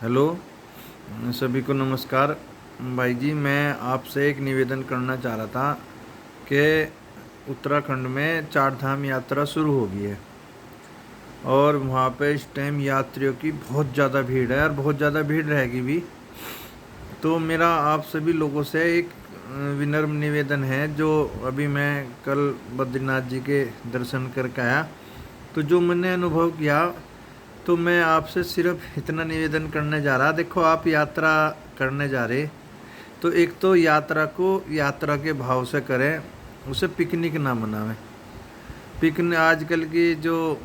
Hello, सभी को नमस्कार। भाई जी, मैं आपसे एक निवेदन करना चाह रहा था कि उत्तराखंड में चार धाम यात्रा शुरू हो गई है और वहाँ पे इस टाइम यात्रियों की बहुत ज़्यादा भीड़ है और बहुत ज़्यादा भीड़ रहेगी भी। तो मेरा आप सभी लोगों से एक विनम्र निवेदन है। जो अभी मैं कल बद्रीनाथ जी के दर्शन करके आया, तो जो मैंने अनुभव किया, तो मैं आपसे सिर्फ इतना निवेदन करने जा रहा। देखो, आप यात्रा करने जा रहे, तो एक तो यात्रा को यात्रा के भाव से करें, उसे पिकनिक ना मनावें। पिकनिक आजकल की जो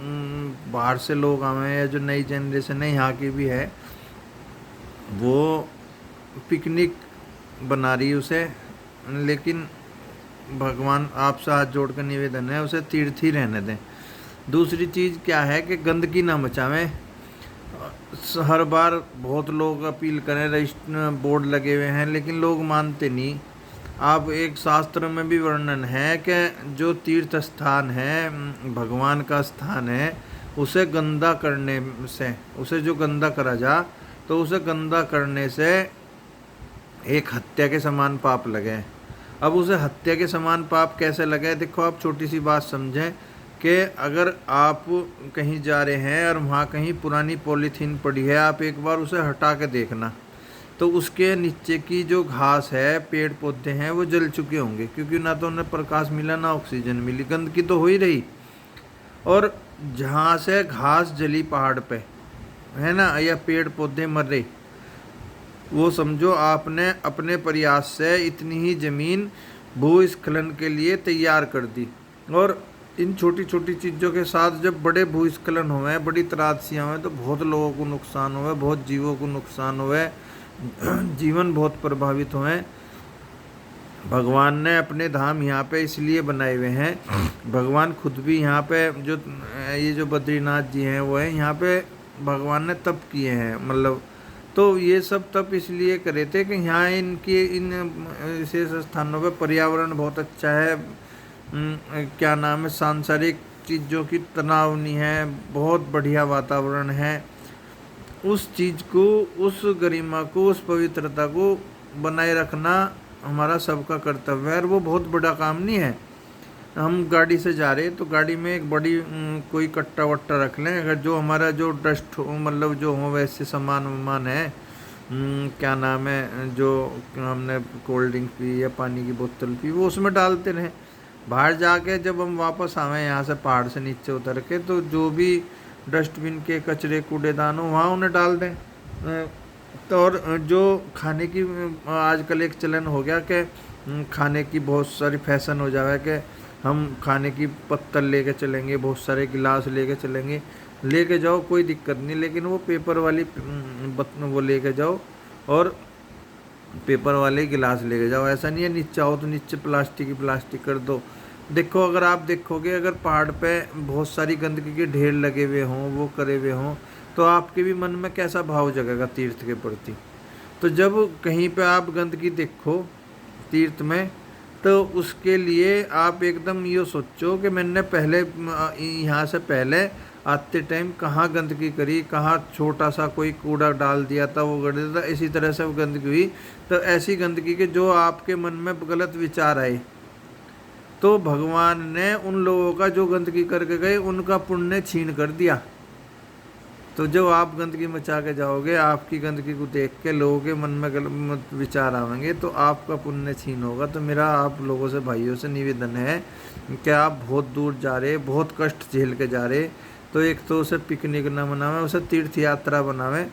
बाहर से लोग आए हैं या जो नई जनरेशन है यहाँ की भी है, वो पिकनिक बना रही उसे। लेकिन भगवान आपसे हाथ जोड़ कर निवेदन है, उसे तीर्थ ही रहने दें। दूसरी चीज़ क्या है कि गंदगी ना मचावें। हर बार बहुत लोग अपील करें, रजिस्टर बोर्ड लगे हुए हैं, लेकिन लोग मानते नहीं। आप एक शास्त्र में भी वर्णन है कि जो तीर्थ स्थान है, भगवान का स्थान है, उसे गंदा करने से, उसे जो गंदा करा जा, तो उसे गंदा करने से एक हत्या के समान पाप लगे। अब उसे हत्या के समान पाप कैसे लगे? देखो, आप छोटी सी बात समझें कि अगर आप कहीं जा रहे हैं और वहाँ कहीं पुरानी पॉलीथीन पड़ी है, आप एक बार उसे हटा के देखना, तो उसके नीचे की जो घास है, पेड़ पौधे हैं, वो जल चुके होंगे, क्योंकि ना तो उन्हें प्रकाश मिला ना ऑक्सीजन मिली, गंदगी तो हो ही रही। और जहाँ से घास जली पहाड़ पे, है ना, या पेड़ पौधे मर रहे, वो समझो आपने अपने प्रयास से इतनी ही जमीन भूस्खलन के लिए तैयार कर दी। और इन छोटी छोटी चीज़ों के साथ जब बड़े भूस्खलन हुए, बड़ी त्रासदियाँ हुए, तो बहुत लोगों को नुकसान हुए, बहुत जीवों को नुकसान हुए, जीवन बहुत प्रभावित हुए। भगवान ने अपने धाम यहाँ पे इसलिए बनाए हुए हैं। भगवान खुद भी यहाँ पे, जो ये जो बद्रीनाथ जी हैं वो है यहाँ पे, भगवान ने तप किए हैं, मतलब। तो ये सब तप इसलिए करे थे कि यहाँ इनके इन विशेष स्थानों पे पर्यावरण बहुत अच्छा है। क्या नाम है, सांसारिक चीज़ों की तनाव नहीं है, बहुत बढ़िया वातावरण है। उस चीज़ को, उस गरिमा को, उस पवित्रता को बनाए रखना हमारा सबका कर्तव्य है। और वो बहुत बड़ा काम नहीं है। हम गाड़ी से जा रहे, तो गाड़ी में एक बड़ी कोई कट्टा वट्टा रख लें, अगर जो हमारा जो डस्ट हो, मतलब जो हो वैसे सामान वामान है, क्या नाम है, जो हमने कोल्ड ड्रिंक पी या पानी की बोतल पी, वो उसमें डालते रहें। बाहर जाके जब हम वापस आवें यहाँ से पहाड़ से नीचे उतर के, तो जो भी डस्टबिन के कचरे कूड़ेदान हो वहाँ उन्हें डाल दें। तो और जो खाने की आजकल एक चलन हो गया कि खाने की बहुत सारी फैशन हो जावे कि हम खाने की पत्तल लेके चलेंगे, बहुत सारे गिलास लेके चलेंगे। लेके जाओ, कोई दिक्कत नहीं, लेकिन वो पेपर वाली वो लेके जाओ, और पेपर वाले गिलास लेके जाओ। ऐसा नहीं है नीचे आओ तो नीचे प्लास्टिक ही प्लास्टिक कर दो। देखो, अगर आप देखोगे, अगर पहाड़ पे बहुत सारी गंदगी के ढेर लगे हुए हों, वो करे हुए हों, तो आपके भी मन में कैसा भाव जगेगा तीर्थ के प्रति। तो जब कहीं पे आप गंदगी देखो तीर्थ में, तो उसके लिए आप एकदम ये सोचो कि मैंने पहले यहाँ से पहले आते टाइम कहाँ गंदगी करी, कहाँ छोटा सा कोई कूड़ा डाल दिया था, वो गड़ दिया था, इसी तरह से वो गंदगी हुई। तो ऐसी गंदगी के जो आपके मन में गलत विचार आए, तो भगवान ने उन लोगों का जो गंदगी करके गए उनका पुण्य छीन कर दिया। तो जो आप गंदगी मचा के जाओगे, आपकी गंदगी को देख के लोगों के मन में गलत विचार आएंगे, तो आपका पुण्य छीन होगा। तो मेरा आप लोगों से, भाइयों से निवेदन है कि आप बहुत दूर जा रहे, बहुत कष्ट झेल के जा रहे, तो एक तो उसे पिकनिक ना बनावें, उसे तीर्थ यात्रा बनावें।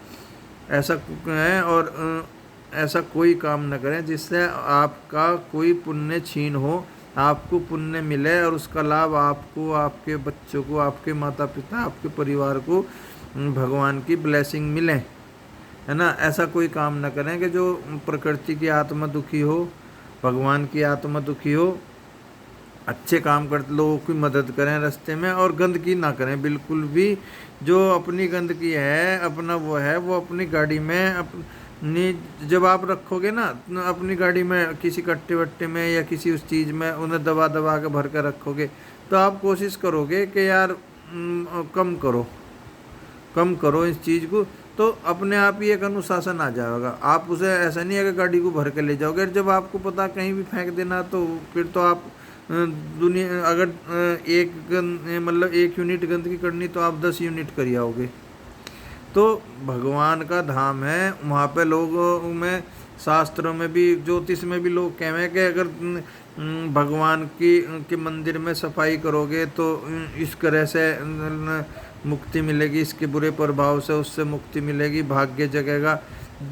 ऐसा है, और ऐसा कोई काम न करें जिससे आपका कोई पुण्य छीन हो। आपको पुण्य मिले और उसका लाभ आपको, आपके बच्चों को, आपके माता पिता, आपके परिवार को भगवान की ब्लेसिंग मिले, है ना। ऐसा कोई काम न करें कि जो प्रकृति की आत्मा दुखी हो, भगवान की आत्मा दुखी हो। अच्छे काम करते लोगों की मदद करें रास्ते में, और गंदगी ना करें बिल्कुल भी। जो अपनी गंदगी है, अपना वो है, वो अपनी गाड़ी में अपनी जब आप रखोगे ना अपनी गाड़ी में, किसी कट्टे वट्टे में या किसी उस चीज़ में उन्हें दबा दबा के भर कर रखोगे, तो आप कोशिश करोगे कि यार कम करो, कम करो इस चीज़ को। तो अपने आप ही एक अनुशासन आ जाएगा। आप उसे ऐसा नहीं है कि गाड़ी को भर के ले जाओगे, जब आपको पता कहीं भी फेंक देना तो फिर तो आप दुनिया अगर मतलब 1 यूनिट गंदगी करनी तो आप 10 यूनिट कर आओगे। तो भगवान का धाम है, वहाँ पे लोगों में शास्त्रों में भी ज्योतिष में भी लोग कहे हैं कि अगर भगवान की के मंदिर में सफाई करोगे तो इस तरह से मुक्ति मिलेगी, इसके बुरे प्रभाव से उससे मुक्ति मिलेगी, भाग्य जगेगा।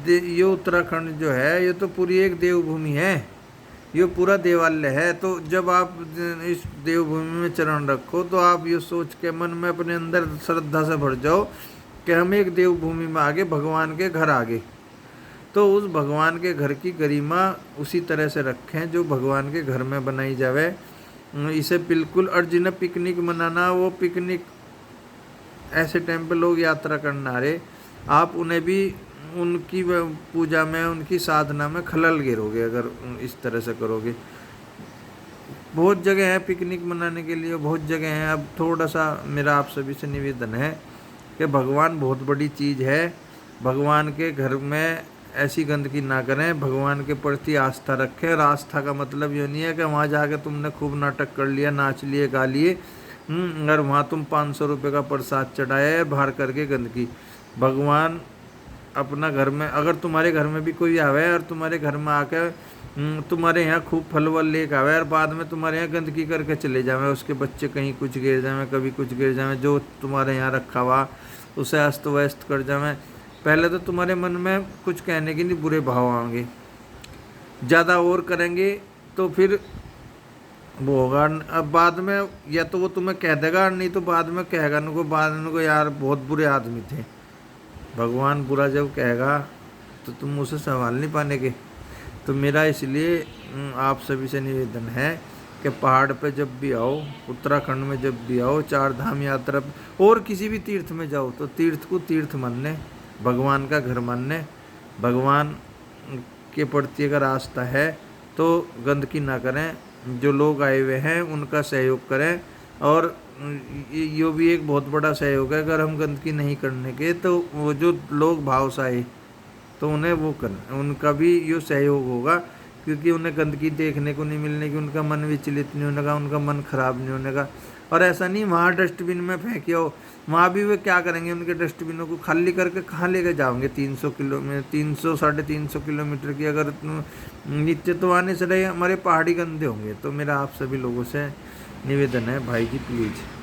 ये उत्तराखंड जो है ये तो पूरी एक देवभूमि है, ये पूरा देवालय है। तो जब आप इस देवभूमि में चरण रखो तो आप ये सोच के मन में अपने अंदर श्रद्धा से भर जाओ कि हम एक देवभूमि में आगे, भगवान के घर आगे। तो उस भगवान के घर की गरिमा उसी तरह से रखें जो भगवान के घर में बनाई जावे। इसे बिल्कुल, और जिन्हें पिकनिक मनाना, वो पिकनिक ऐसे टाइम पे लोग यात्रा करना आ रहे, आप उन्हें भी उनकी पूजा में, उनकी साधना में खलल गिरोगे अगर इस तरह से करोगे। बहुत जगह है पिकनिक मनाने के लिए, बहुत जगह है। अब थोड़ा सा मेरा आप सभी से निवेदन है कि भगवान बहुत बड़ी चीज़ है, भगवान के घर में ऐसी गंदगी ना करें, भगवान के प्रति आस्था रखें। और आस्था का मतलब ये नहीं है कि वहाँ जाके तुमने खूब नाटक कर लिया, नाच लिए, गा लिए, अगर वहाँ तुम 500 रुपये का प्रसाद चढ़ाया है बाहर करके गंदगी। भगवान अपना घर में, अगर तुम्हारे घर में भी कोई आवे और तुम्हारे घर में आकर तुम्हारे यहाँ खूब फल वल लेके आवे और बाद में तुम्हारे यहाँ गंदगी करके चले जावे, उसके बच्चे कहीं कुछ गिर जावे, कभी कुछ गिर जावे, जो तुम्हारे यहाँ रखा हुआ उसे अस्त व्यस्त कर जावे, पहले तो तुम्हारे मन में कुछ कहने के नहीं बुरे भाव आएंगे। ज़्यादा और करेंगे तो फिर वो होगा। अब बाद में या तो वो तुम्हें कह देगा, नहीं तो बाद में कहेगा उनको, बाद में यार बहुत बुरे आदमी थे। भगवान बुरा जब कहेगा तो तुम उसे संभाल नहीं पाने के। तो मेरा इसलिए आप सभी से निवेदन है कि पहाड़ पे जब भी आओ, उत्तराखंड में जब भी आओ, 4 धाम यात्रा और किसी भी तीर्थ में जाओ तो तीर्थ को तीर्थ मानने, भगवान का घर मानने, भगवान के प्रति अगर आस्था है तो गंदगी ना करें, जो लोग आए हुए हैं उनका सहयोग करें। और ये भी एक बहुत बड़ा सहयोग है, अगर हम गंदगी नहीं करने के तो वो जो लोग भाव से आए तो उन्हें वो करें, उनका भी ये सहयोग होगा, क्योंकि उन्हें गंदगी देखने को नहीं मिलने की, उनका मन विचलित नहीं होने का, उनका मन खराब नहीं होने का। और ऐसा नहीं वहाँ डस्टबिन में फेंके हो, वहाँ भी वे क्या करेंगे, उनके डस्टबिनों को खाली करके कहाँ लेके जाओगे। 300 किलोमीटर 300 350 किलोमीटर की अगर नित्य तो आने से रहे हमारे पहाड़ी गंदे होंगे। तो मेरा आप सभी लोगों से निवेदन है भाई जी, प्लीज़